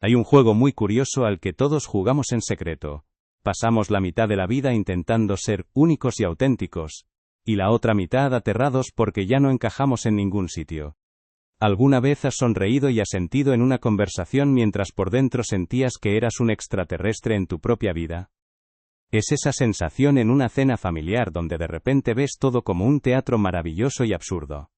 Hay un juego muy curioso al que todos jugamos en secreto. Pasamos la mitad de la vida intentando ser únicos y auténticos, y la otra mitad aterrados porque ya no encajamos en ningún sitio. ¿Alguna vez has sonreído y asentido en una conversación mientras por dentro sentías que eras un extraterrestre en tu propia vida? Es esa sensación en una cena familiar donde de repente ves todo como un teatro maravilloso y absurdo.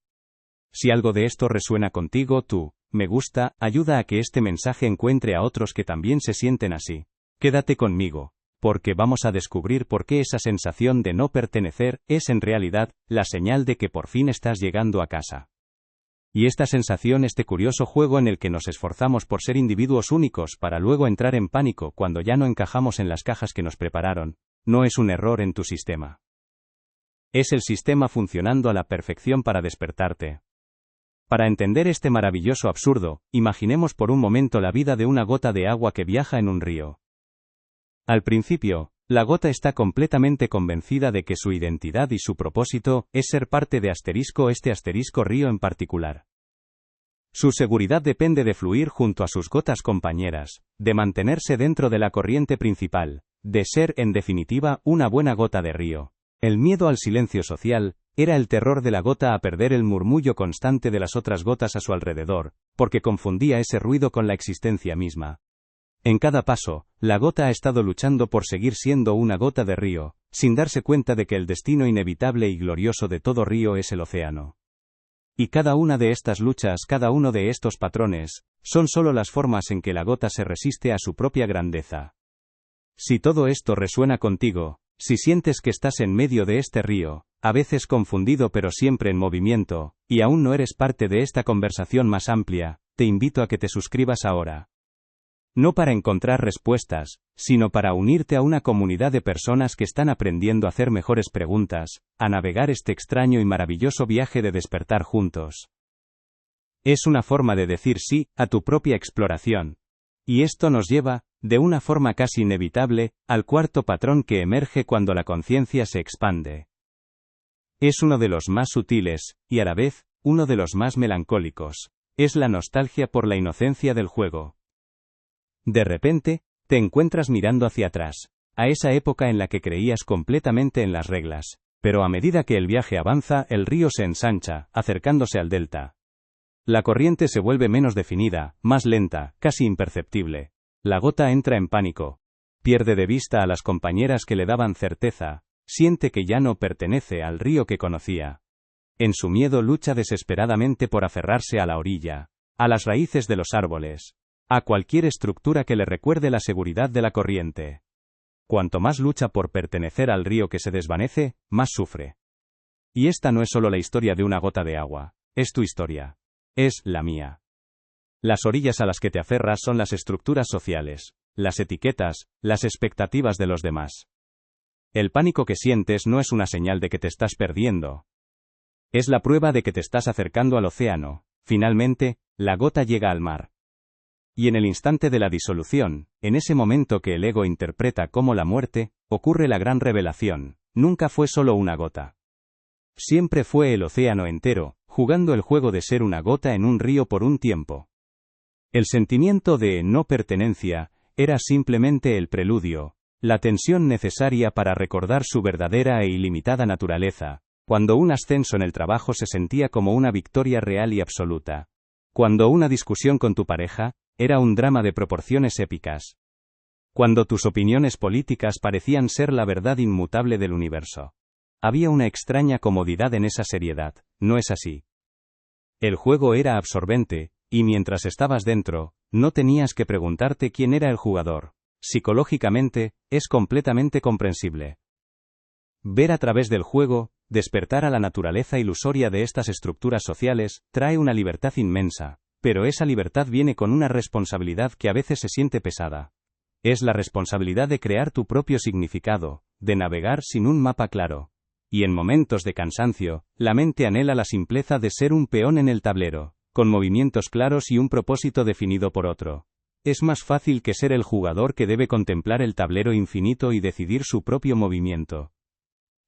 Si algo de esto resuena contigo, me gusta, ayuda a que este mensaje encuentre a otros que también se sienten así. Quédate conmigo, porque vamos a descubrir por qué esa sensación de no pertenecer es en realidad la señal de que por fin estás llegando a casa. Y esta sensación, este curioso juego en el que nos esforzamos por ser individuos únicos para luego entrar en pánico cuando ya no encajamos en las cajas que nos prepararon, no es un error en tu sistema. Es el sistema funcionando a la perfección para despertarte. Para entender este maravilloso absurdo, imaginemos por un momento la vida de una gota de agua que viaja en un río. Al principio, la gota está completamente convencida de que su identidad y su propósito es ser parte de este asterisco río en particular. Su seguridad depende de fluir junto a sus gotas compañeras, de mantenerse dentro de la corriente principal, de ser, en definitiva, una buena gota de río. El miedo al silencio social era el terror de la gota a perder el murmullo constante de las otras gotas a su alrededor, porque confundía ese ruido con la existencia misma. En cada paso, la gota ha estado luchando por seguir siendo una gota de río, sin darse cuenta de que el destino inevitable y glorioso de todo río es el océano. Y cada una de estas luchas, cada uno de estos patrones, son solo las formas en que la gota se resiste a su propia grandeza. Si todo esto resuena contigo, si sientes que estás en medio de este río, a veces confundido pero siempre en movimiento, y aún no eres parte de esta conversación más amplia, te invito a que te suscribas ahora. No para encontrar respuestas, sino para unirte a una comunidad de personas que están aprendiendo a hacer mejores preguntas, a navegar este extraño y maravilloso viaje de despertar juntos. Es una forma de decir sí a tu propia exploración. Y esto nos lleva, de una forma casi inevitable, al cuarto patrón que emerge cuando la conciencia se expande. Es uno de los más sutiles, y a la vez, uno de los más melancólicos. Es la nostalgia por la inocencia del juego. De repente, te encuentras mirando hacia atrás, a esa época en la que creías completamente en las reglas, pero a medida que el viaje avanza, el río se ensancha, acercándose al delta. La corriente se vuelve menos definida, más lenta, casi imperceptible. La gota entra en pánico. Pierde de vista a las compañeras que le daban certeza, siente que ya no pertenece al río que conocía. En su miedo lucha desesperadamente por aferrarse a la orilla, a las raíces de los árboles, a cualquier estructura que le recuerde la seguridad de la corriente. Cuanto más lucha por pertenecer al río que se desvanece, más sufre. Y esta no es solo la historia de una gota de agua, es tu historia. Es la mía. Las orillas a las que te aferras son las estructuras sociales, las etiquetas, las expectativas de los demás. El pánico que sientes no es una señal de que te estás perdiendo. Es la prueba de que te estás acercando al océano. Finalmente, la gota llega al mar. Y en el instante de la disolución, en ese momento que el ego interpreta como la muerte, ocurre la gran revelación. Nunca fue solo una gota. Siempre fue el océano entero, jugando el juego de ser una gota en un río por un tiempo. El sentimiento de no pertenencia era simplemente el preludio, la tensión necesaria para recordar su verdadera e ilimitada naturaleza, cuando un ascenso en el trabajo se sentía como una victoria real y absoluta. Cuando una discusión con tu pareja era un drama de proporciones épicas. Cuando tus opiniones políticas parecían ser la verdad inmutable del universo. Había una extraña comodidad en esa seriedad, ¿no es así? El juego era absorbente, y mientras estabas dentro, no tenías que preguntarte quién era el jugador. Psicológicamente, es completamente comprensible. Ver a través del juego, despertar a la naturaleza ilusoria de estas estructuras sociales, trae una libertad inmensa, pero esa libertad viene con una responsabilidad que a veces se siente pesada. Es la responsabilidad de crear tu propio significado, de navegar sin un mapa claro. Y en momentos de cansancio, la mente anhela la simpleza de ser un peón en el tablero, con movimientos claros y un propósito definido por otro. Es más fácil que ser el jugador que debe contemplar el tablero infinito y decidir su propio movimiento.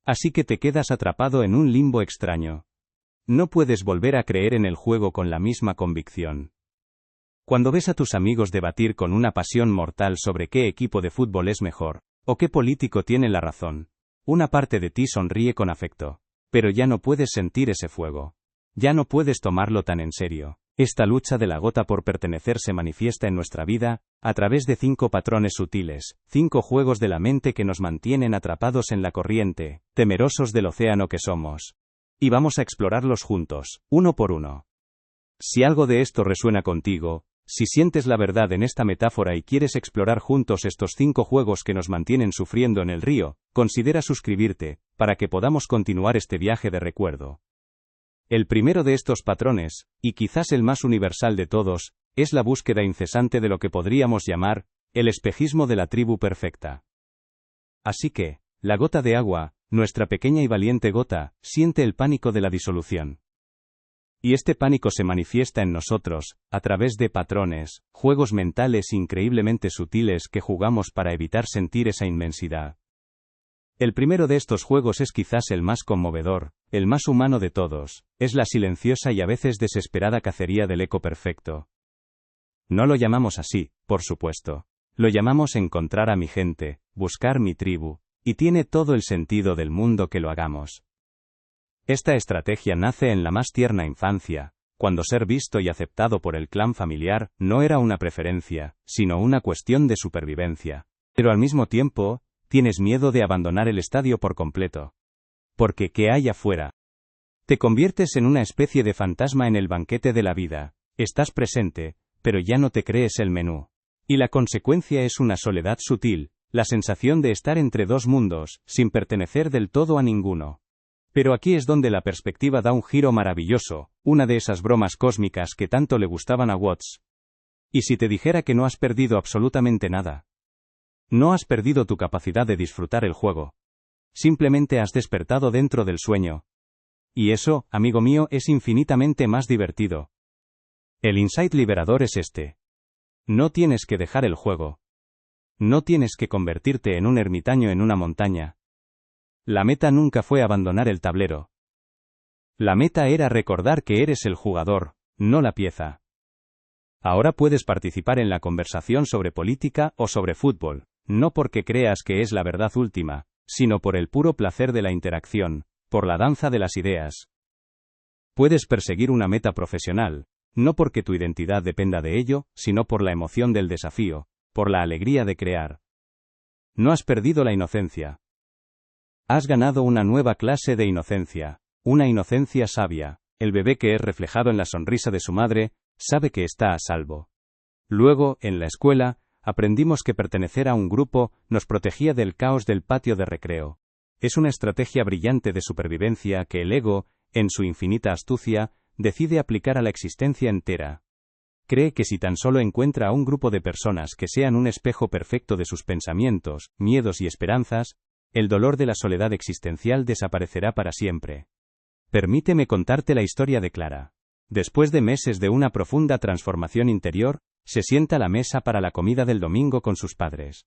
Así que te quedas atrapado en un limbo extraño. No puedes volver a creer en el juego con la misma convicción. Cuando ves a tus amigos debatir con una pasión mortal sobre qué equipo de fútbol es mejor, o qué político tiene la razón, una parte de ti sonríe con afecto. Pero ya no puedes sentir ese fuego. Ya no puedes tomarlo tan en serio. Esta lucha de la gota por pertenecer se manifiesta en nuestra vida, a través de 5 patrones sutiles, 5 juegos de la mente que nos mantienen atrapados en la corriente, temerosos del océano que somos. Y vamos a explorarlos juntos, uno por uno. Si algo de esto resuena contigo, si sientes la verdad en esta metáfora y quieres explorar juntos estos 5 juegos que nos mantienen sufriendo en el río, considera suscribirte, para que podamos continuar este viaje de recuerdo. El primero de estos patrones, y quizás el más universal de todos, es la búsqueda incesante de lo que podríamos llamar, el espejismo de la tribu perfecta. Así que, la gota de agua, nuestra pequeña y valiente gota, siente el pánico de la disolución. Y este pánico se manifiesta en nosotros, a través de patrones, juegos mentales increíblemente sutiles que jugamos para evitar sentir esa inmensidad. El primero de estos juegos es quizás el más conmovedor, el más humano de todos, es la silenciosa y a veces desesperada cacería del eco perfecto. No lo llamamos así, por supuesto. Lo llamamos encontrar a mi gente, buscar mi tribu, y tiene todo el sentido del mundo que lo hagamos. Esta estrategia nace en la más tierna infancia, cuando ser visto y aceptado por el clan familiar no era una preferencia, sino una cuestión de supervivencia. Pero al mismo tiempo, tienes miedo de abandonar el estadio por completo. Porque ¿qué hay afuera? Te conviertes en una especie de fantasma en el banquete de la vida. Estás presente, pero ya no te crees el menú. Y la consecuencia es una soledad sutil, la sensación de estar entre dos mundos, sin pertenecer del todo a ninguno. Pero aquí es donde la perspectiva da un giro maravilloso, una de esas bromas cósmicas que tanto le gustaban a Watts. ¿Y si te dijera que no has perdido absolutamente nada? No has perdido tu capacidad de disfrutar el juego. Simplemente has despertado dentro del sueño. Y eso, amigo mío, es infinitamente más divertido. El insight liberador es este. No tienes que dejar el juego. No tienes que convertirte en un ermitaño en una montaña. La meta nunca fue abandonar el tablero. La meta era recordar que eres el jugador, no la pieza. Ahora puedes participar en la conversación sobre política o sobre fútbol, no porque creas que es la verdad última, sino por el puro placer de la interacción, por la danza de las ideas. Puedes perseguir una meta profesional, no porque tu identidad dependa de ello, sino por la emoción del desafío, por la alegría de crear. No has perdido la inocencia. Has ganado una nueva clase de inocencia, una inocencia sabia. El bebé que es reflejado en la sonrisa de su madre, sabe que está a salvo. Luego, en la escuela, aprendimos que pertenecer a un grupo nos protegía del caos del patio de recreo. Es una estrategia brillante de supervivencia que el ego, en su infinita astucia, decide aplicar a la existencia entera. Cree que si tan solo encuentra a un grupo de personas que sean un espejo perfecto de sus pensamientos, miedos y esperanzas, el dolor de la soledad existencial desaparecerá para siempre. Permíteme contarte la historia de Clara. Después de meses de una profunda transformación interior, se sienta a la mesa para la comida del domingo con sus padres.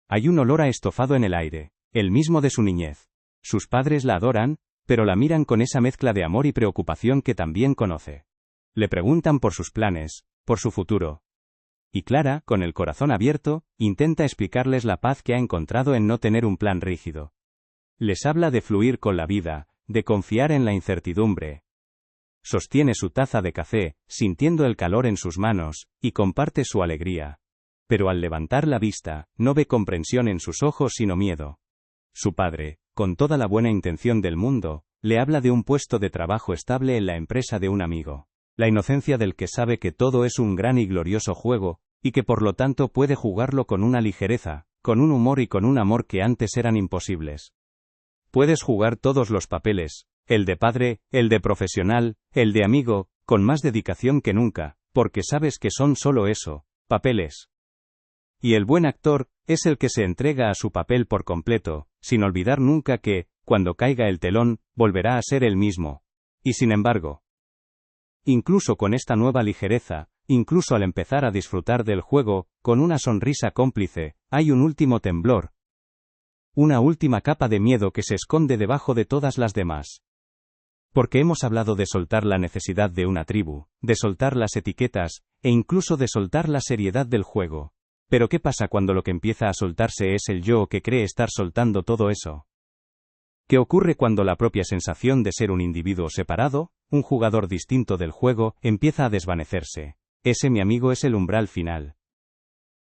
Hay un olor a estofado en el aire, el mismo de su niñez. Sus padres la adoran, pero la miran con esa mezcla de amor y preocupación que también conoce. Le preguntan por sus planes, por su futuro. Y Clara, con el corazón abierto, intenta explicarles la paz que ha encontrado en no tener un plan rígido. Les habla de fluir con la vida, de confiar en la incertidumbre. Sostiene su taza de café, sintiendo el calor en sus manos, y comparte su alegría. Pero al levantar la vista, no ve comprensión en sus ojos sino miedo. Su padre, con toda la buena intención del mundo, le habla de un puesto de trabajo estable en la empresa de un amigo. La inocencia del que sabe que todo es un gran y glorioso juego, y que por lo tanto puede jugarlo con una ligereza, con un humor y con un amor que antes eran imposibles. Puedes jugar todos los papeles, el de padre, el de profesional, el de amigo, con más dedicación que nunca, porque sabes que son solo eso, papeles. Y el buen actor es el que se entrega a su papel por completo, sin olvidar nunca que, cuando caiga el telón, volverá a ser el mismo. Y sin embargo, incluso con esta nueva ligereza, incluso al empezar a disfrutar del juego, con una sonrisa cómplice, hay un último temblor. Una última capa de miedo que se esconde debajo de todas las demás. Porque hemos hablado de soltar la necesidad de una tribu, de soltar las etiquetas, e incluso de soltar la seriedad del juego. Pero ¿qué pasa cuando lo que empieza a soltarse es el yo que cree estar soltando todo eso? ¿Qué ocurre cuando la propia sensación de ser un individuo separado, un jugador distinto del juego, empieza a desvanecerse? Ese, mi amigo, es el umbral final.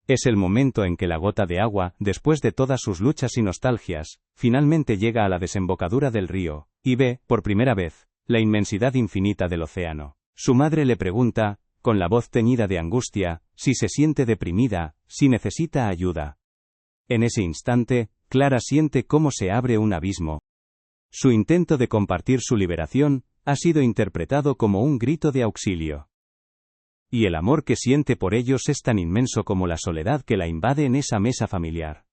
Es el momento en que la gota de agua, después de todas sus luchas y nostalgias, finalmente llega a la desembocadura del río, y ve, por primera vez, la inmensidad infinita del océano. Su madre le pregunta, con la voz teñida de angustia, si se siente deprimida, si necesita ayuda. En ese instante, Clara siente cómo se abre un abismo. Su intento de compartir su liberación ha sido interpretado como un grito de auxilio. Y el amor que siente por ellos es tan inmenso como la soledad que la invade en esa mesa familiar.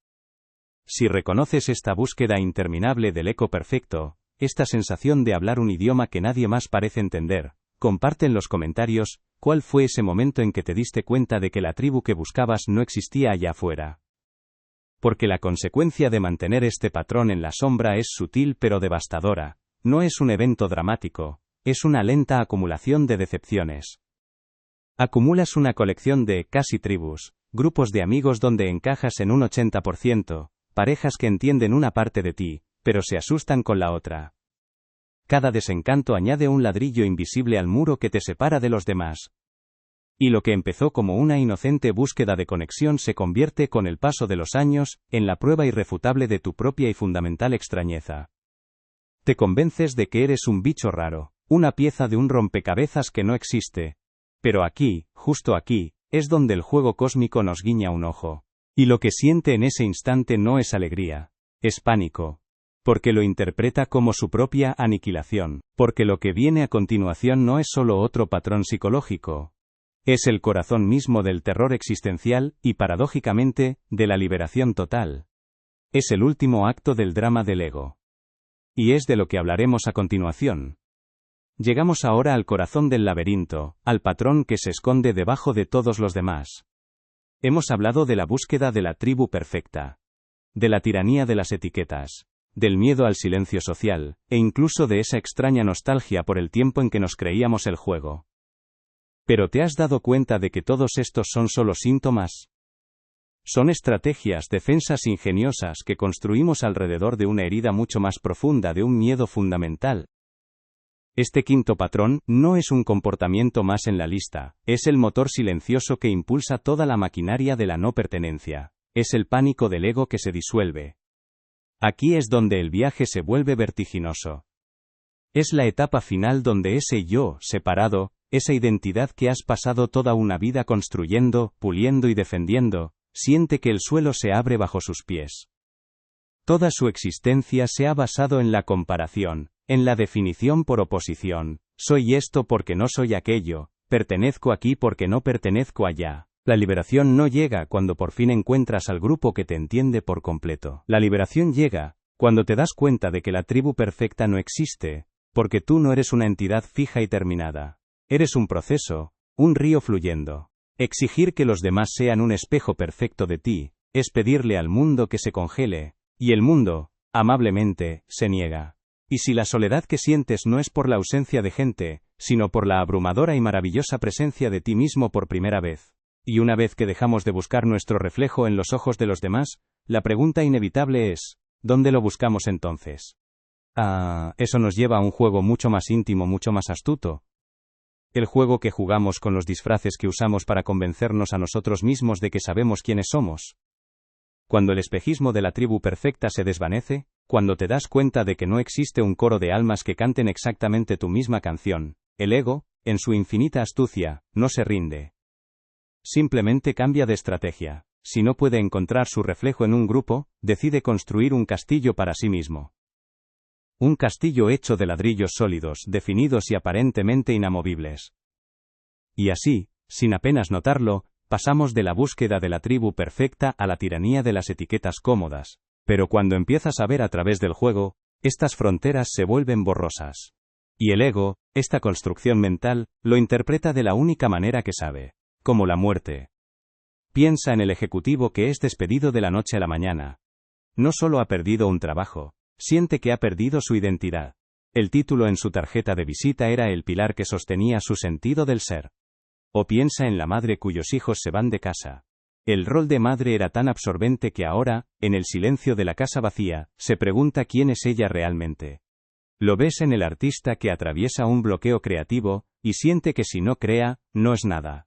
Si reconoces esta búsqueda interminable del eco perfecto, esta sensación de hablar un idioma que nadie más parece entender, comparte en los comentarios cuál fue ese momento en que te diste cuenta de que la tribu que buscabas no existía allá afuera. Porque la consecuencia de mantener este patrón en la sombra es sutil pero devastadora, no es un evento dramático, es una lenta acumulación de decepciones. Acumulas una colección de casi tribus, grupos de amigos donde encajas en un 80%, parejas que entienden una parte de ti, pero se asustan con la otra. Cada desencanto añade un ladrillo invisible al muro que te separa de los demás. Y lo que empezó como una inocente búsqueda de conexión se convierte con el paso de los años en la prueba irrefutable de tu propia y fundamental extrañeza. Te convences de que eres un bicho raro, una pieza de un rompecabezas que no existe. Pero aquí, justo aquí, es donde el juego cósmico nos guiña un ojo. Y lo que siente en ese instante no es alegría, es pánico. Porque lo interpreta como su propia aniquilación, porque lo que viene a continuación no es solo otro patrón psicológico. Es el corazón mismo del terror existencial, y paradójicamente, de la liberación total. Es el último acto del drama del ego. Y es de lo que hablaremos a continuación. Llegamos ahora al corazón del laberinto, al patrón que se esconde debajo de todos los demás. Hemos hablado de la búsqueda de la tribu perfecta, de la tiranía de las etiquetas, del miedo al silencio social, e incluso de esa extraña nostalgia por el tiempo en que nos creíamos el juego. ¿Pero te has dado cuenta de que todos estos son solo síntomas? Son estrategias, defensas ingeniosas que construimos alrededor de una herida mucho más profunda, de un miedo fundamental. Este quinto patrón no es un comportamiento más en la lista, es el motor silencioso que impulsa toda la maquinaria de la no pertenencia, es el pánico del ego que se disuelve. Aquí es donde el viaje se vuelve vertiginoso. Es la etapa final donde ese yo, separado, esa identidad que has pasado toda una vida construyendo, puliendo y defendiendo, siente que el suelo se abre bajo sus pies. Toda su existencia se ha basado en la comparación, en la definición por oposición, soy esto porque no soy aquello, pertenezco aquí porque no pertenezco allá. La liberación no llega cuando por fin encuentras al grupo que te entiende por completo. La liberación llega cuando te das cuenta de que la tribu perfecta no existe, porque tú no eres una entidad fija y terminada. Eres un proceso, un río fluyendo. Exigir que los demás sean un espejo perfecto de ti, es pedirle al mundo que se congele, y el mundo, amablemente, se niega. Y si la soledad que sientes no es por la ausencia de gente, sino por la abrumadora y maravillosa presencia de ti mismo por primera vez. Y una vez que dejamos de buscar nuestro reflejo en los ojos de los demás, la pregunta inevitable es, ¿dónde lo buscamos entonces? Eso nos lleva a un juego mucho más íntimo, mucho más astuto. El juego que jugamos con los disfraces que usamos para convencernos a nosotros mismos de que sabemos quiénes somos. Cuando el espejismo de la tribu perfecta se desvanece, cuando te das cuenta de que no existe un coro de almas que canten exactamente tu misma canción, el ego, en su infinita astucia, no se rinde. Simplemente cambia de estrategia. Si no puede encontrar su reflejo en un grupo, decide construir un castillo para sí mismo. Un castillo hecho de ladrillos sólidos, definidos y aparentemente inamovibles. Y así, sin apenas notarlo, pasamos de la búsqueda de la tribu perfecta a la tiranía de las etiquetas cómodas. Pero cuando empiezas a ver a través del juego, estas fronteras se vuelven borrosas. Y el ego, esta construcción mental, lo interpreta de la única manera que sabe. Como la muerte. Piensa en el ejecutivo que es despedido de la noche a la mañana. No solo ha perdido un trabajo, siente que ha perdido su identidad. El título en su tarjeta de visita era el pilar que sostenía su sentido del ser. O piensa en la madre cuyos hijos se van de casa. El rol de madre era tan absorbente que ahora, en el silencio de la casa vacía, se pregunta quién es ella realmente. Lo ves en el artista que atraviesa un bloqueo creativo, y siente que si no crea, no es nada.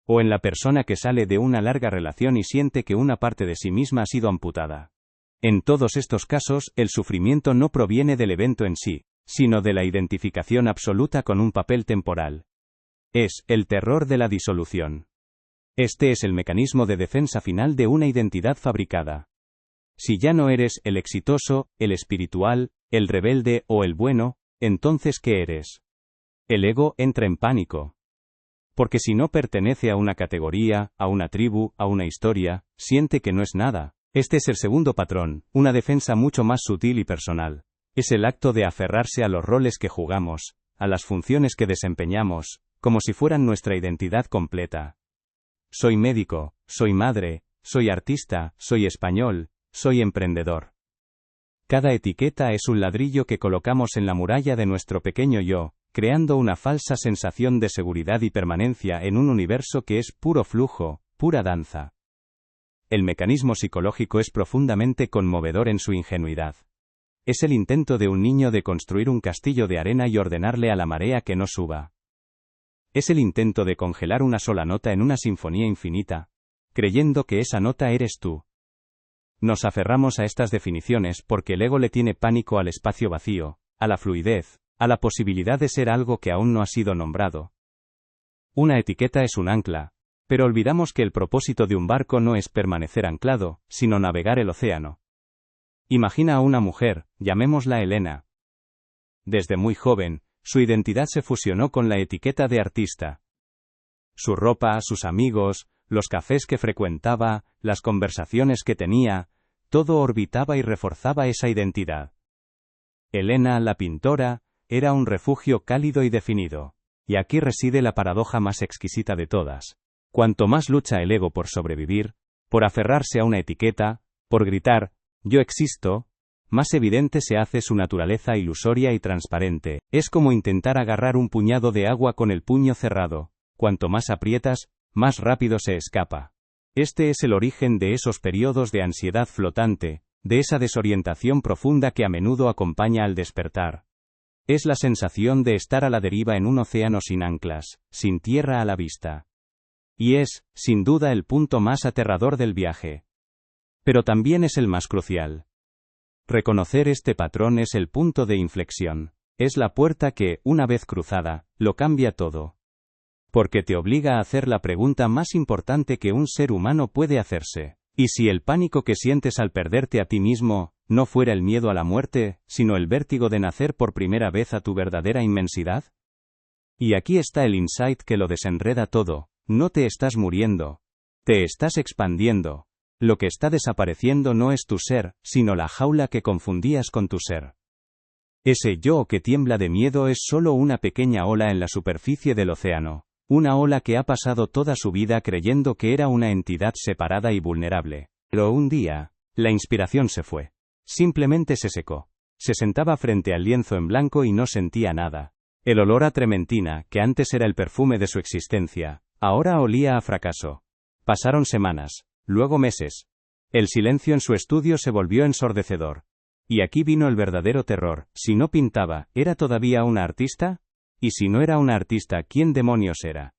O en la persona que sale de una larga relación y siente que una parte de sí misma ha sido amputada. En todos estos casos, el sufrimiento no proviene del evento en sí, sino de la identificación absoluta con un papel temporal. Es el terror de la disolución. Este es el mecanismo de defensa final de una identidad fabricada. Si ya no eres el exitoso, el espiritual, el rebelde o el bueno, entonces ¿qué eres? El ego entra en pánico. Porque si no pertenece a una categoría, a una tribu, a una historia, siente que no es nada. Este es el segundo patrón, una defensa mucho más sutil y personal. Es el acto de aferrarse a los roles que jugamos, a las funciones que desempeñamos, como si fueran nuestra identidad completa. Soy médico, soy madre, soy artista, soy español, soy emprendedor. Cada etiqueta es un ladrillo que colocamos en la muralla de nuestro pequeño yo, creando una falsa sensación de seguridad y permanencia en un universo que es puro flujo, pura danza. El mecanismo psicológico es profundamente conmovedor en su ingenuidad. Es el intento de un niño de construir un castillo de arena y ordenarle a la marea que no suba. Es el intento de congelar una sola nota en una sinfonía infinita, creyendo que esa nota eres tú. Nos aferramos a estas definiciones porque el ego le tiene pánico al espacio vacío, a la fluidez, a la posibilidad de ser algo que aún no ha sido nombrado. Una etiqueta es un ancla, pero olvidamos que el propósito de un barco no es permanecer anclado, sino navegar el océano. Imagina a una mujer, llamémosla Elena. Desde muy joven, su identidad se fusionó con la etiqueta de artista. Su ropa, sus amigos, los cafés que frecuentaba, las conversaciones que tenía, todo orbitaba y reforzaba esa identidad. Elena, la pintora, era un refugio cálido y definido. Y aquí reside la paradoja más exquisita de todas. Cuanto más lucha el ego por sobrevivir, por aferrarse a una etiqueta, por gritar, yo existo, más evidente se hace su naturaleza ilusoria y transparente. Es como intentar agarrar un puñado de agua con el puño cerrado. Cuanto más aprietas, más rápido se escapa. Este es el origen de esos periodos de ansiedad flotante, de esa desorientación profunda que a menudo acompaña al despertar. Es la sensación de estar a la deriva en un océano sin anclas, sin tierra a la vista. Y es, sin duda, el punto más aterrador del viaje. Pero también es el más crucial. Reconocer este patrón es el punto de inflexión. Es la puerta que, una vez cruzada, lo cambia todo. Porque te obliga a hacer la pregunta más importante que un ser humano puede hacerse. ¿Y si el pánico que sientes al perderte a ti mismo, no fuera el miedo a la muerte, sino el vértigo de nacer por primera vez a tu verdadera inmensidad? Y aquí está el insight que lo desenreda todo. No te estás muriendo. Te estás expandiendo. Lo que está desapareciendo no es tu ser, sino la jaula que confundías con tu ser. Ese yo que tiembla de miedo es solo una pequeña ola en la superficie del océano. Una ola que ha pasado toda su vida creyendo que era una entidad separada y vulnerable. Pero un día, la inspiración se fue. Simplemente se secó. Se sentaba frente al lienzo en blanco y no sentía nada. El olor a trementina, que antes era el perfume de su existencia, ahora olía a fracaso. Pasaron semanas, luego meses. El silencio en su estudio se volvió ensordecedor. Y aquí vino el verdadero terror. Si no pintaba, ¿era todavía una artista? Y si no era una artista, ¿quién demonios era?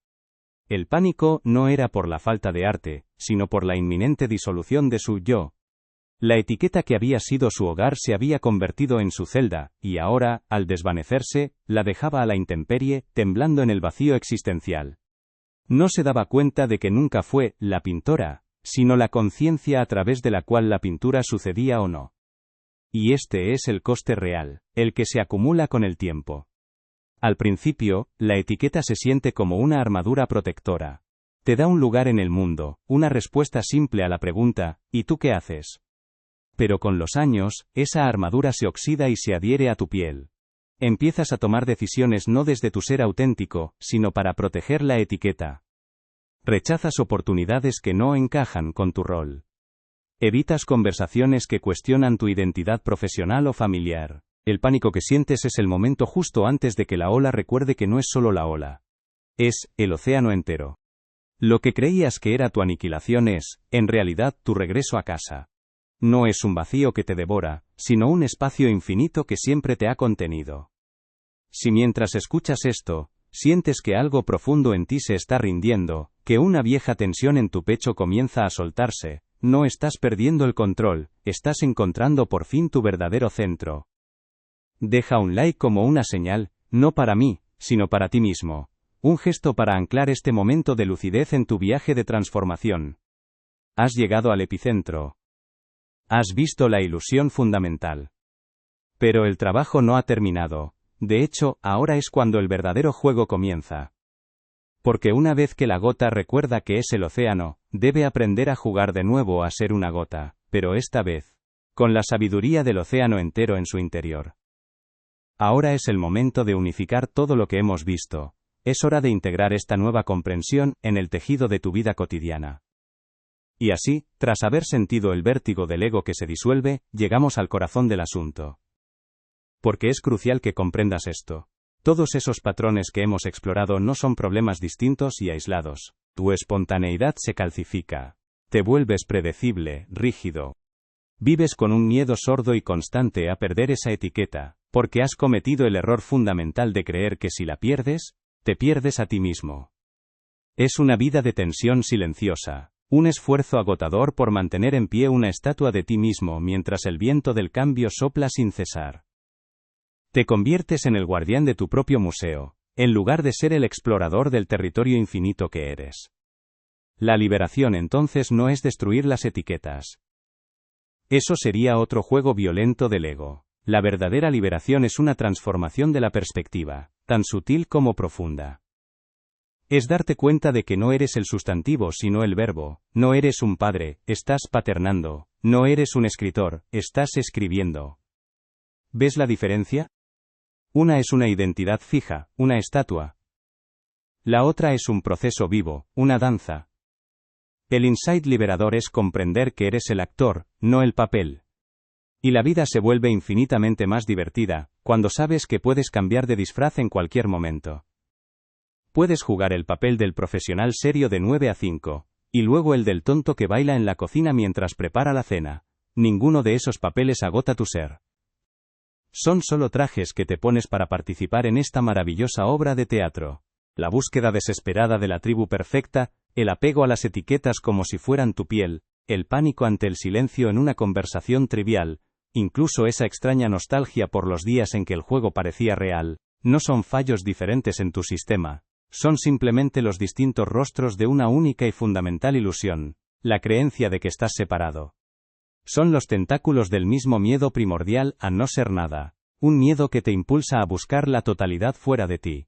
El pánico no era por la falta de arte, sino por la inminente disolución de su yo. La etiqueta que había sido su hogar se había convertido en su celda, y ahora, al desvanecerse, la dejaba a la intemperie, temblando en el vacío existencial. No se daba cuenta de que nunca fue la pintora, sino la conciencia a través de la cual la pintura sucedía o no. Y este es el coste real, el que se acumula con el tiempo. Al principio, la etiqueta se siente como una armadura protectora. Te da un lugar en el mundo, una respuesta simple a la pregunta, ¿y tú qué haces? Pero con los años, esa armadura se oxida y se adhiere a tu piel. Empiezas a tomar decisiones no desde tu ser auténtico, sino para proteger la etiqueta. Rechazas oportunidades que no encajan con tu rol. Evitas conversaciones que cuestionan tu identidad profesional o familiar. El pánico que sientes es el momento justo antes de que la ola recuerde que no es solo la ola. Es el océano entero. Lo que creías que era tu aniquilación es, en realidad, tu regreso a casa. No es un vacío que te devora, sino un espacio infinito que siempre te ha contenido. Si mientras escuchas esto, sientes que algo profundo en ti se está rindiendo, que una vieja tensión en tu pecho comienza a soltarse, no estás perdiendo el control, estás encontrando por fin tu verdadero centro. Deja un like como una señal, no para mí, sino para ti mismo. Un gesto para anclar este momento de lucidez en tu viaje de transformación. Has llegado al epicentro. Has visto la ilusión fundamental. Pero el trabajo no ha terminado. De hecho, ahora es cuando el verdadero juego comienza. Porque una vez que la gota recuerda que es el océano, debe aprender a jugar de nuevo a ser una gota, pero esta vez, con la sabiduría del océano entero en su interior. Ahora es el momento de unificar todo lo que hemos visto. Es hora de integrar esta nueva comprensión en el tejido de tu vida cotidiana. Y así, tras haber sentido el vértigo del ego que se disuelve, llegamos al corazón del asunto. Porque es crucial que comprendas esto. Todos esos patrones que hemos explorado no son problemas distintos y aislados. Tu espontaneidad se calcifica. Te vuelves predecible, rígido. Vives con un miedo sordo y constante a perder esa etiqueta, porque has cometido el error fundamental de creer que si la pierdes, te pierdes a ti mismo. Es una vida de tensión silenciosa, un esfuerzo agotador por mantener en pie una estatua de ti mismo mientras el viento del cambio sopla sin cesar. Te conviertes en el guardián de tu propio museo, en lugar de ser el explorador del territorio infinito que eres. La liberación entonces no es destruir las etiquetas. Eso sería otro juego violento del ego. La verdadera liberación es una transformación de la perspectiva, tan sutil como profunda. Es darte cuenta de que no eres el sustantivo sino el verbo, no eres un padre, estás paternando, no eres un escritor, estás escribiendo. ¿Ves la diferencia? Una es una identidad fija, una estatua. La otra es un proceso vivo, una danza. El insight liberador es comprender que eres el actor, no el papel. Y la vida se vuelve infinitamente más divertida, cuando sabes que puedes cambiar de disfraz en cualquier momento. Puedes jugar el papel del profesional serio de 9 a 5, y luego el del tonto que baila en la cocina mientras prepara la cena. Ninguno de esos papeles agota tu ser. Son solo trajes que te pones para participar en esta maravillosa obra de teatro. La búsqueda desesperada de la tribu perfecta, el apego a las etiquetas como si fueran tu piel, el pánico ante el silencio en una conversación trivial, incluso esa extraña nostalgia por los días en que el juego parecía real, no son fallos diferentes en tu sistema, son simplemente los distintos rostros de una única y fundamental ilusión, la creencia de que estás separado. Son los tentáculos del mismo miedo primordial a no ser nada, un miedo que te impulsa a buscar la totalidad fuera de ti.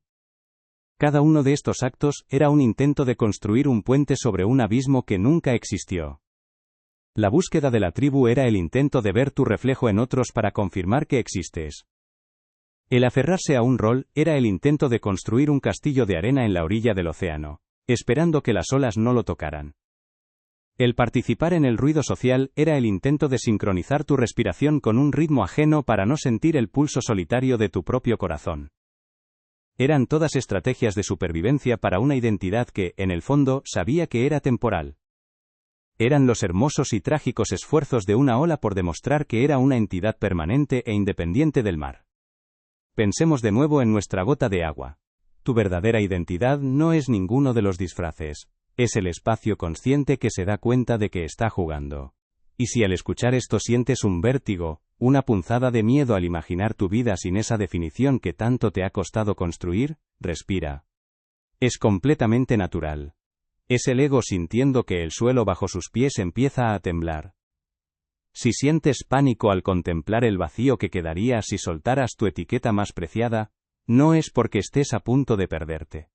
Cada uno de estos actos era un intento de construir un puente sobre un abismo que nunca existió. La búsqueda de la tribu era el intento de ver tu reflejo en otros para confirmar que existes. El aferrarse a un rol era el intento de construir un castillo de arena en la orilla del océano, esperando que las olas no lo tocaran. El participar en el ruido social era el intento de sincronizar tu respiración con un ritmo ajeno para no sentir el pulso solitario de tu propio corazón. Eran todas estrategias de supervivencia para una identidad que, en el fondo, sabía que era temporal. Eran los hermosos y trágicos esfuerzos de una ola por demostrar que era una entidad permanente e independiente del mar. Pensemos de nuevo en nuestra gota de agua. Tu verdadera identidad no es ninguno de los disfraces. Es el espacio consciente que se da cuenta de que está jugando. Y si al escuchar esto sientes un vértigo, una punzada de miedo al imaginar tu vida sin esa definición que tanto te ha costado construir, respira. Es completamente natural. Es el ego sintiendo que el suelo bajo sus pies empieza a temblar. Si sientes pánico al contemplar el vacío que quedaría si soltaras tu etiqueta más preciada, no es porque estés a punto de perderte.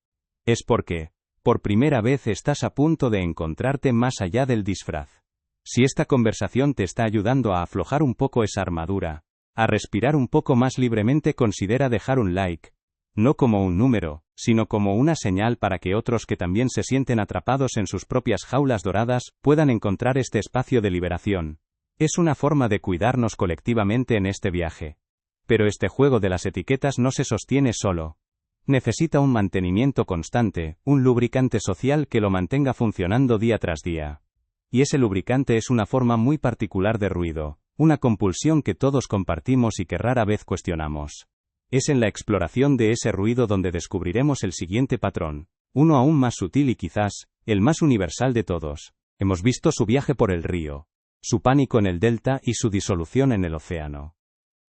Es porque, por primera vez estás a punto de encontrarte más allá del disfraz. Si esta conversación te está ayudando a aflojar un poco esa armadura, a respirar un poco más libremente, considera dejar un like, no como un número, sino como una señal para que otros que también se sienten atrapados en sus propias jaulas doradas, puedan encontrar este espacio de liberación. Es una forma de cuidarnos colectivamente en este viaje. Pero este juego de las etiquetas no se sostiene solo. Necesita un mantenimiento constante, un lubricante social que lo mantenga funcionando día tras día. Y ese lubricante es una forma muy particular de ruido, una compulsión que todos compartimos y que rara vez cuestionamos. Es en la exploración de ese ruido donde descubriremos el siguiente patrón, uno aún más sutil y quizás, el más universal de todos. Hemos visto su viaje por el río, su pánico en el delta y su disolución en el océano.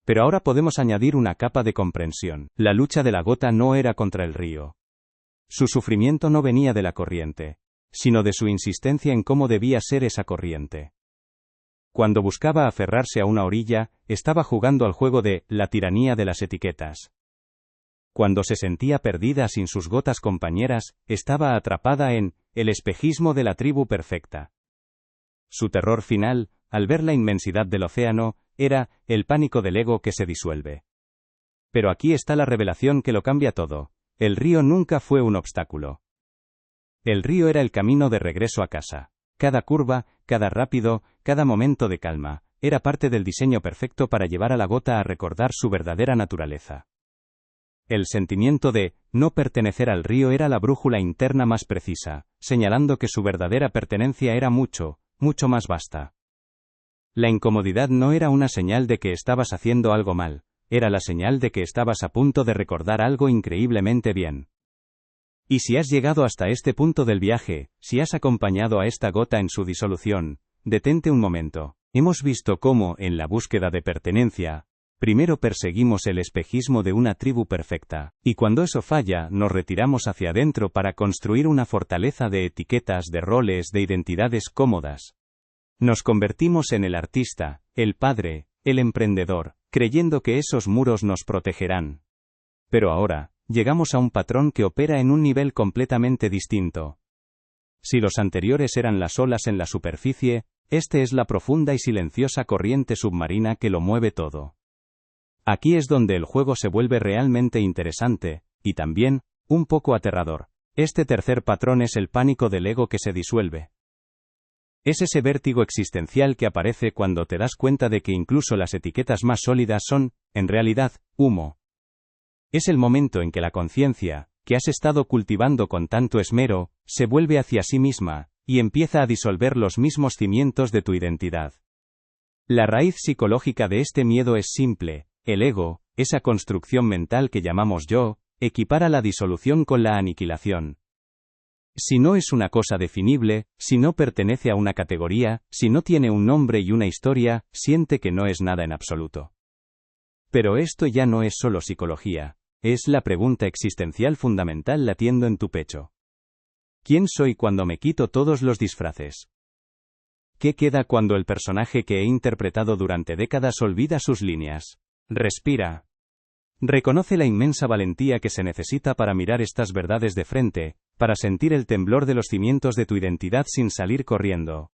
Pero ahora podemos añadir una capa de comprensión. La lucha de la gota no era contra el río. Su sufrimiento no venía de la corriente, sino de su insistencia en cómo debía ser esa corriente. Cuando buscaba aferrarse a una orilla, estaba jugando al juego de la tiranía de las etiquetas. Cuando se sentía perdida sin sus gotas compañeras, estaba atrapada en el espejismo de la tribu perfecta. Su terror final, al ver la inmensidad del océano, era el pánico del ego que se disuelve. Pero aquí está la revelación que lo cambia todo. El río nunca fue un obstáculo. El río era el camino de regreso a casa. Cada curva, cada rápido, cada momento de calma, era parte del diseño perfecto para llevar a la gota a recordar su verdadera naturaleza. El sentimiento de no pertenecer al río era la brújula interna más precisa, señalando que su verdadera pertenencia era mucho, mucho más vasta. La incomodidad no era una señal de que estabas haciendo algo mal, era la señal de que estabas a punto de recordar algo increíblemente bien. Y si has llegado hasta este punto del viaje, si has acompañado a esta gota en su disolución, detente un momento. Hemos visto cómo, en la búsqueda de pertenencia, primero perseguimos el espejismo de una tribu perfecta, y cuando eso falla, nos retiramos hacia adentro para construir una fortaleza de etiquetas, de roles, de identidades cómodas. Nos convertimos en el artista, el padre, el emprendedor, creyendo que esos muros nos protegerán. Pero ahora, llegamos a un patrón que opera en un nivel completamente distinto. Si los anteriores eran las olas en la superficie, este es la profunda y silenciosa corriente submarina que lo mueve todo. Aquí es donde el juego se vuelve realmente interesante, y también, un poco aterrador. Este tercer patrón es el pánico del ego que se disuelve. Es ese vértigo existencial que aparece cuando te das cuenta de que incluso las etiquetas más sólidas son, en realidad, humo. Es el momento en que la conciencia, que has estado cultivando con tanto esmero, se vuelve hacia sí misma, y empieza a disolver los mismos cimientos de tu identidad. La raíz psicológica de este miedo es simple: el ego, esa construcción mental que llamamos yo, equipara la disolución con la aniquilación. Si no es una cosa definible, si no pertenece a una categoría, si no tiene un nombre y una historia, siente que no es nada en absoluto. Pero esto ya no es solo psicología, es la pregunta existencial fundamental latiendo en tu pecho. ¿Quién soy cuando me quito todos los disfraces? ¿Qué queda cuando el personaje que he interpretado durante décadas olvida sus líneas? Respira. Reconoce la inmensa valentía que se necesita para mirar estas verdades de frente, para sentir el temblor de los cimientos de tu identidad sin salir corriendo.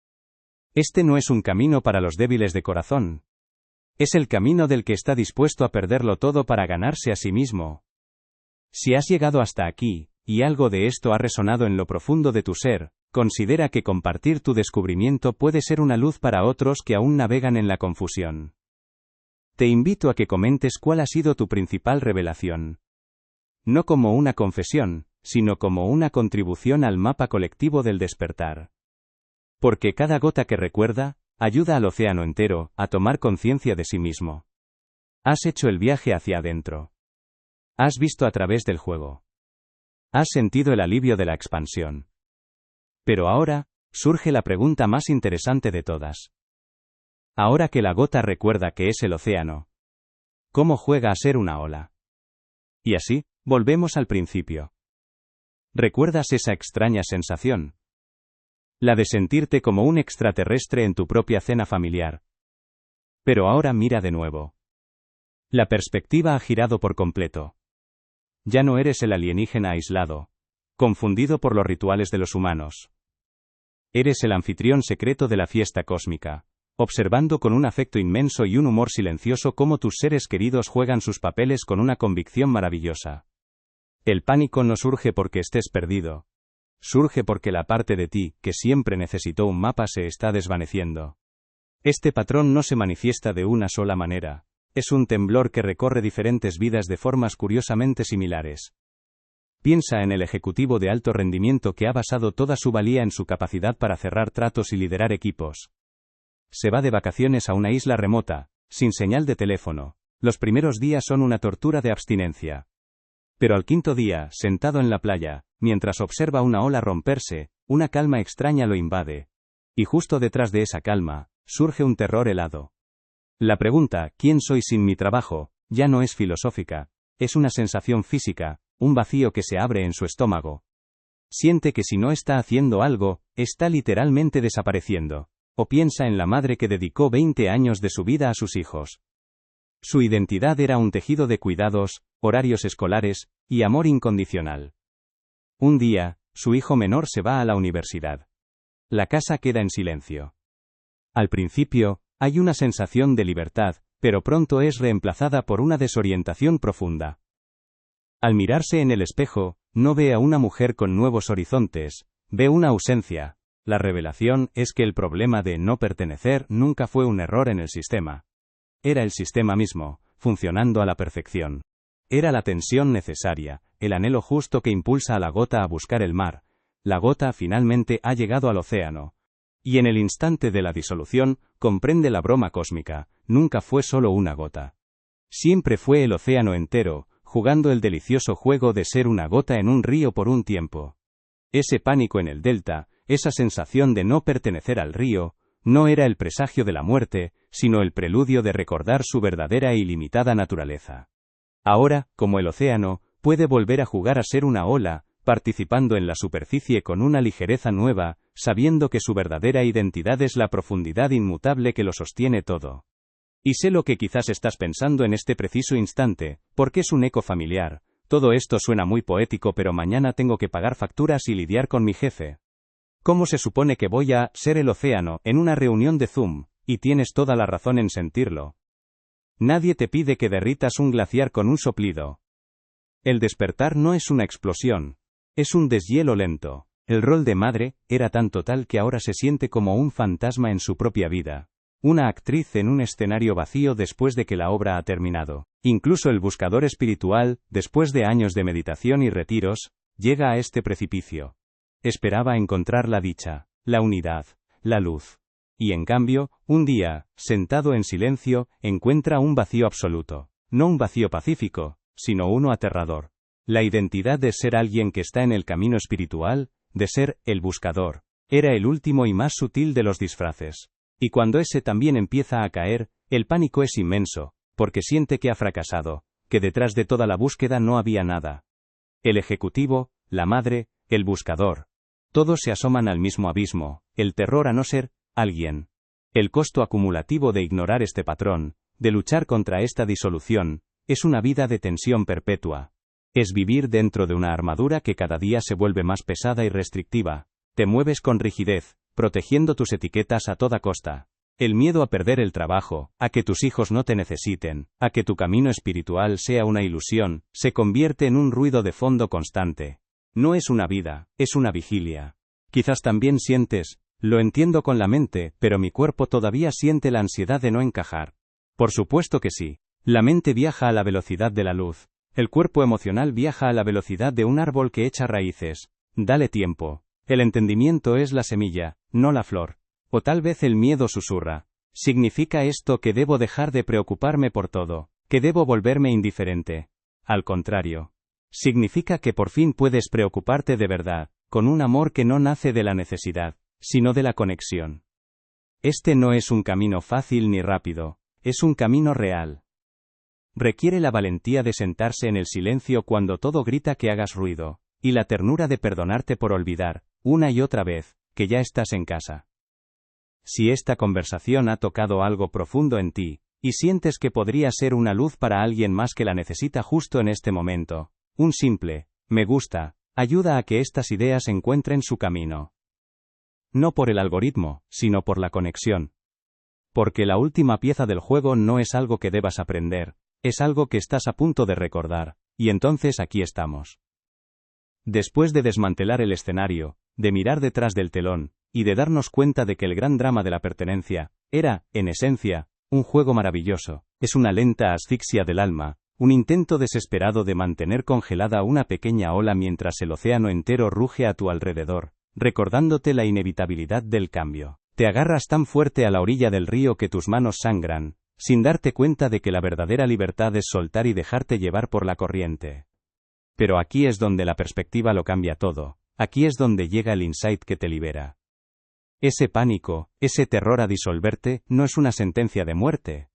Este no es un camino para los débiles de corazón. Es el camino del que está dispuesto a perderlo todo para ganarse a sí mismo. Si has llegado hasta aquí, y algo de esto ha resonado en lo profundo de tu ser, considera que compartir tu descubrimiento puede ser una luz para otros que aún navegan en la confusión. Te invito a que comentes cuál ha sido tu principal revelación. No como una confesión, sino como una contribución al mapa colectivo del despertar. Porque cada gota que recuerda, ayuda al océano entero a tomar conciencia de sí mismo. Has hecho el viaje hacia adentro. Has visto a través del juego. Has sentido el alivio de la expansión. Pero ahora, surge la pregunta más interesante de todas. Ahora que la gota recuerda que es el océano, ¿cómo juega a ser una ola? Y así, volvemos al principio. ¿Recuerdas esa extraña sensación? La de sentirte como un extraterrestre en tu propia cena familiar. Pero ahora mira de nuevo. La perspectiva ha girado por completo. Ya no eres el alienígena aislado, confundido por los rituales de los humanos. Eres el anfitrión secreto de la fiesta cósmica, observando con un afecto inmenso y un humor silencioso cómo tus seres queridos juegan sus papeles con una convicción maravillosa. El pánico no surge porque estés perdido. Surge porque la parte de ti, que siempre necesitó un mapa, se está desvaneciendo. Este patrón no se manifiesta de una sola manera. Es un temblor que recorre diferentes vidas de formas curiosamente similares. Piensa en el ejecutivo de alto rendimiento que ha basado toda su valía en su capacidad para cerrar tratos y liderar equipos. Se va de vacaciones a una isla remota, sin señal de teléfono. Los primeros días son una tortura de abstinencia. Pero al quinto día, sentado en la playa, mientras observa una ola romperse, una calma extraña lo invade. Y justo detrás de esa calma, surge un terror helado. La pregunta, ¿quién soy sin mi trabajo?, ya no es filosófica, es una sensación física, un vacío que se abre en su estómago. Siente que si no está haciendo algo, está literalmente desapareciendo. O piensa en la madre que dedicó 20 años de su vida a sus hijos. Su identidad era un tejido de cuidados, horarios escolares, y amor incondicional. Un día, su hijo menor se va a la universidad. La casa queda en silencio. Al principio, hay una sensación de libertad, pero pronto es reemplazada por una desorientación profunda. Al mirarse en el espejo, no ve a una mujer con nuevos horizontes, ve una ausencia. La revelación es que el problema de no pertenecer nunca fue un error en el sistema. Era el sistema mismo, funcionando a la perfección. Era la tensión necesaria, el anhelo justo que impulsa a la gota a buscar el mar. La gota finalmente ha llegado al océano. Y en el instante de la disolución, comprende la broma cósmica, nunca fue solo una gota. Siempre fue el océano entero, jugando el delicioso juego de ser una gota en un río por un tiempo. Ese pánico en el delta, esa sensación de no pertenecer al río, no era el presagio de la muerte, sino el preludio de recordar su verdadera e ilimitada naturaleza. Ahora, como el océano, puede volver a jugar a ser una ola, participando en la superficie con una ligereza nueva, sabiendo que su verdadera identidad es la profundidad inmutable que lo sostiene todo. Y sé lo que quizás estás pensando en este preciso instante, porque es un eco familiar. Todo esto suena muy poético, pero mañana tengo que pagar facturas y lidiar con mi jefe. ¿Cómo se supone que voy a ser el océano en una reunión de Zoom? Y tienes toda la razón en sentirlo. Nadie te pide que derritas un glaciar con un soplido. El despertar no es una explosión. Es un deshielo lento. El rol de madre era tan total que ahora se siente como un fantasma en su propia vida. Una actriz en un escenario vacío después de que la obra ha terminado. Incluso el buscador espiritual, después de años de meditación y retiros, llega a este precipicio. Esperaba encontrar la dicha, la unidad, la luz. Y en cambio, un día, sentado en silencio, encuentra un vacío absoluto. No un vacío pacífico, sino uno aterrador. La identidad de ser alguien que está en el camino espiritual, de ser el buscador, era el último y más sutil de los disfraces. Y cuando ese también empieza a caer, el pánico es inmenso, porque siente que ha fracasado, que detrás de toda la búsqueda no había nada. El ejecutivo, la madre, el buscador. Todos se asoman al mismo abismo, el terror a no ser alguien. El costo acumulativo de ignorar este patrón, de luchar contra esta disolución, es una vida de tensión perpetua. Es vivir dentro de una armadura que cada día se vuelve más pesada y restrictiva. Te mueves con rigidez, protegiendo tus etiquetas a toda costa. El miedo a perder el trabajo, a que tus hijos no te necesiten, a que tu camino espiritual sea una ilusión, se convierte en un ruido de fondo constante. No es una vida, es una vigilia. Quizás también sientes, lo entiendo con la mente, pero mi cuerpo todavía siente la ansiedad de no encajar. Por supuesto que sí. La mente viaja a la velocidad de la luz. El cuerpo emocional viaja a la velocidad de un árbol que echa raíces. Dale tiempo. El entendimiento es la semilla, no la flor. O tal vez el miedo susurra. ¿Significa esto que debo dejar de preocuparme por todo? ¿Que debo volverme indiferente? Al contrario. Significa que por fin puedes preocuparte de verdad, con un amor que no nace de la necesidad, sino de la conexión. Este no es un camino fácil ni rápido, es un camino real. Requiere la valentía de sentarse en el silencio cuando todo grita que hagas ruido, y la ternura de perdonarte por olvidar, una y otra vez, que ya estás en casa. Si esta conversación ha tocado algo profundo en ti, y sientes que podría ser una luz para alguien más que la necesita justo en este momento, un simple, me gusta, ayuda a que estas ideas encuentren su camino. No por el algoritmo, sino por la conexión. Porque la última pieza del juego no es algo que debas aprender, es algo que estás a punto de recordar, y entonces aquí estamos. Después de desmantelar el escenario, de mirar detrás del telón, y de darnos cuenta de que el gran drama de la pertenencia, era, en esencia, un juego maravilloso. Es una lenta asfixia del alma, un intento desesperado de mantener congelada una pequeña ola mientras el océano entero ruge a tu alrededor, recordándote la inevitabilidad del cambio. Te agarras tan fuerte a la orilla del río que tus manos sangran, sin darte cuenta de que la verdadera libertad es soltar y dejarte llevar por la corriente. Pero aquí es donde la perspectiva lo cambia todo, aquí es donde llega el insight que te libera. Ese pánico, ese terror a disolverte, no es una sentencia de muerte.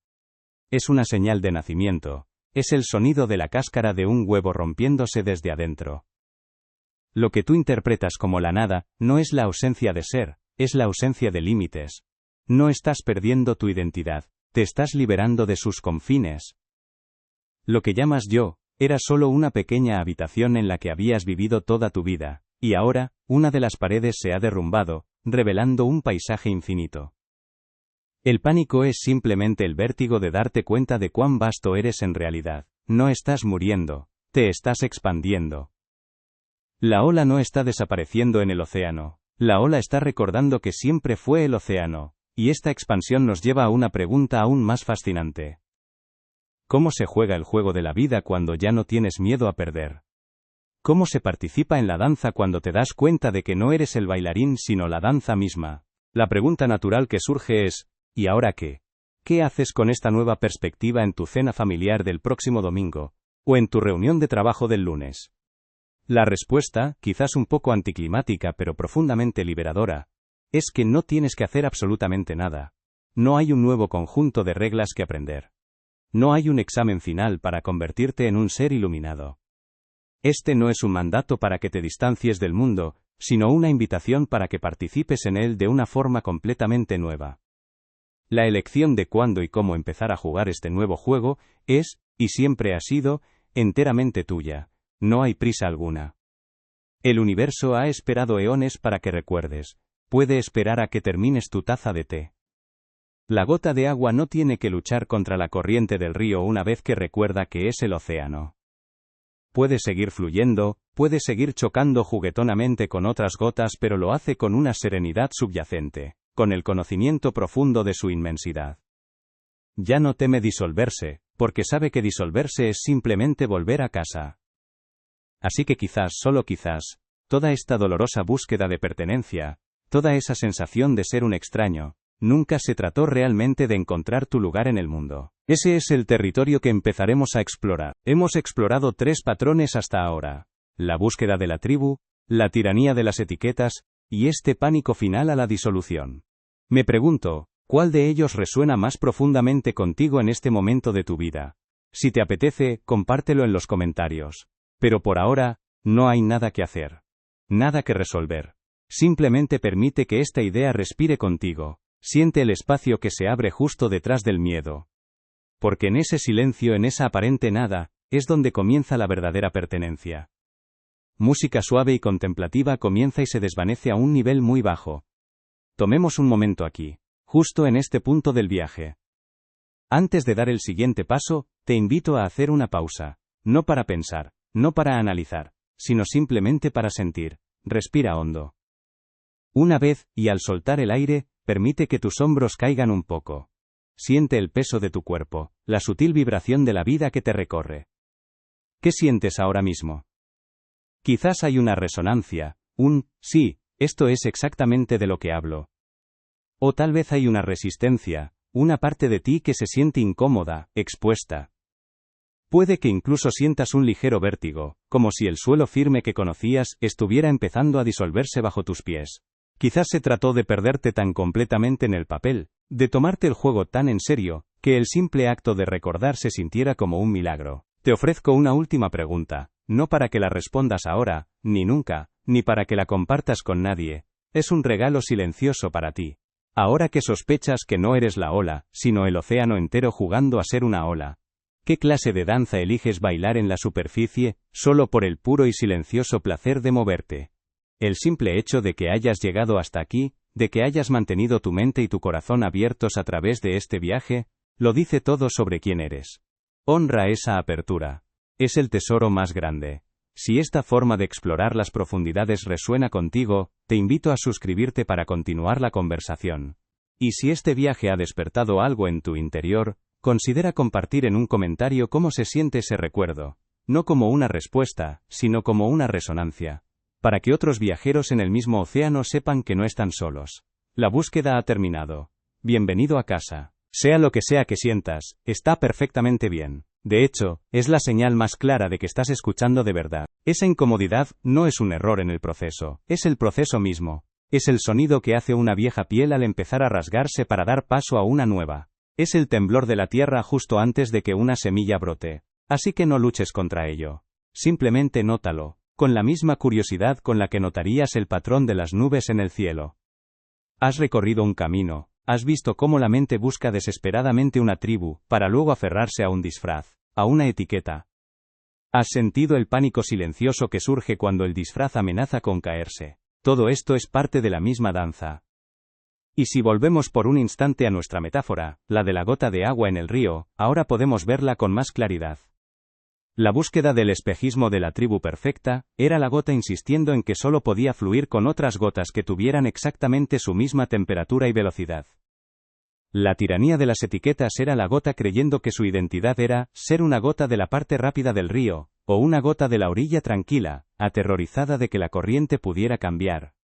Es una señal de nacimiento, es el sonido de la cáscara de un huevo rompiéndose desde adentro. Lo que tú interpretas como la nada, no es la ausencia de ser, es la ausencia de límites. No estás perdiendo tu identidad, te estás liberando de sus confines. Lo que llamas yo, era solo una pequeña habitación en la que habías vivido toda tu vida, y ahora, una de las paredes se ha derrumbado, revelando un paisaje infinito. El pánico es simplemente el vértigo de darte cuenta de cuán vasto eres en realidad. No estás muriendo, te estás expandiendo. La ola no está desapareciendo en el océano, la ola está recordando que siempre fue el océano, y esta expansión nos lleva a una pregunta aún más fascinante. ¿Cómo se juega el juego de la vida cuando ya no tienes miedo a perder? ¿Cómo se participa en la danza cuando te das cuenta de que no eres el bailarín sino la danza misma? La pregunta natural que surge es, ¿y ahora qué? ¿Qué haces con esta nueva perspectiva en tu cena familiar del próximo domingo, o en tu reunión de trabajo del lunes? La respuesta, quizás un poco anticlimática pero profundamente liberadora, es que no tienes que hacer absolutamente nada. No hay un nuevo conjunto de reglas que aprender. No hay un examen final para convertirte en un ser iluminado. Este no es un mandato para que te distancies del mundo, sino una invitación para que participes en él de una forma completamente nueva. La elección de cuándo y cómo empezar a jugar este nuevo juego es, y siempre ha sido, enteramente tuya. No hay prisa alguna. El universo ha esperado eones para que recuerdes. Puede esperar a que termines tu taza de té. La gota de agua no tiene que luchar contra la corriente del río una vez que recuerda que es el océano. Puede seguir fluyendo, puede seguir chocando juguetonamente con otras gotas, pero lo hace con una serenidad subyacente, con el conocimiento profundo de su inmensidad. Ya no teme disolverse, porque sabe que disolverse es simplemente volver a casa. Así que quizás, solo quizás, toda esta dolorosa búsqueda de pertenencia, toda esa sensación de ser un extraño, nunca se trató realmente de encontrar tu lugar en el mundo. Ese es el territorio que empezaremos a explorar. Hemos explorado 3 patrones hasta ahora: la búsqueda de la tribu, la tiranía de las etiquetas, y este pánico final a la disolución. Me pregunto, ¿cuál de ellos resuena más profundamente contigo en este momento de tu vida? Si te apetece, compártelo en los comentarios. Pero por ahora, no hay nada que hacer. Nada que resolver. Simplemente permite que esta idea respire contigo. Siente el espacio que se abre justo detrás del miedo. Porque en ese silencio, en esa aparente nada, es donde comienza la verdadera pertenencia. Música suave y contemplativa comienza y se desvanece a un nivel muy bajo. Tomemos un momento aquí, justo en este punto del viaje. Antes de dar el siguiente paso, te invito a hacer una pausa. No para pensar, no para analizar, sino simplemente para sentir. Respira hondo. Una vez, y al soltar el aire, permite que tus hombros caigan un poco. Siente el peso de tu cuerpo, la sutil vibración de la vida que te recorre. ¿Qué sientes ahora mismo? Quizás hay una resonancia, sí, esto es exactamente de lo que hablo. O tal vez hay una resistencia, una parte de ti que se siente incómoda, expuesta. Puede que incluso sientas un ligero vértigo, como si el suelo firme que conocías estuviera empezando a disolverse bajo tus pies. Quizás se trató de perderte tan completamente en el papel, de tomarte el juego tan en serio, que el simple acto de recordar se sintiera como un milagro. Te ofrezco una última pregunta, no para que la respondas ahora, ni nunca, ni para que la compartas con nadie. Es un regalo silencioso para ti. Ahora que sospechas que no eres la ola, sino el océano entero jugando a ser una ola. ¿Qué clase de danza eliges bailar en la superficie, solo por el puro y silencioso placer de moverte? El simple hecho de que hayas llegado hasta aquí, de que hayas mantenido tu mente y tu corazón abiertos a través de este viaje, lo dice todo sobre quién eres. Honra esa apertura. Es el tesoro más grande. Si esta forma de explorar las profundidades resuena contigo, te invito a suscribirte para continuar la conversación. Y si este viaje ha despertado algo en tu interior, considera compartir en un comentario cómo se siente ese recuerdo, no como una respuesta, sino como una resonancia, para que otros viajeros en el mismo océano sepan que no están solos. La búsqueda ha terminado. Bienvenido a casa. Sea lo que sea que sientas, está perfectamente bien. De hecho, es la señal más clara de que estás escuchando de verdad. Esa incomodidad no es un error en el proceso, es el proceso mismo. Es el sonido que hace una vieja piel al empezar a rasgarse para dar paso a una nueva. Es el temblor de la tierra justo antes de que una semilla brote. Así que no luches contra ello. Simplemente nótalo, con la misma curiosidad con la que notarías el patrón de las nubes en el cielo. Has recorrido un camino, has visto cómo la mente busca desesperadamente una tribu, para luego aferrarse a un disfraz, a una etiqueta. Has sentido el pánico silencioso que surge cuando el disfraz amenaza con caerse. Todo esto es parte de la misma danza. Y si volvemos por un instante a nuestra metáfora, la de la gota de agua en el río, ahora podemos verla con más claridad. La búsqueda del espejismo de la tribu perfecta, era la gota insistiendo en que solo podía fluir con otras gotas que tuvieran exactamente su misma temperatura y velocidad. La tiranía de las etiquetas era la gota creyendo que su identidad era ser una gota de la parte rápida del río, o una gota de la orilla tranquila, aterrorizada de que la corriente pudiera cambiar.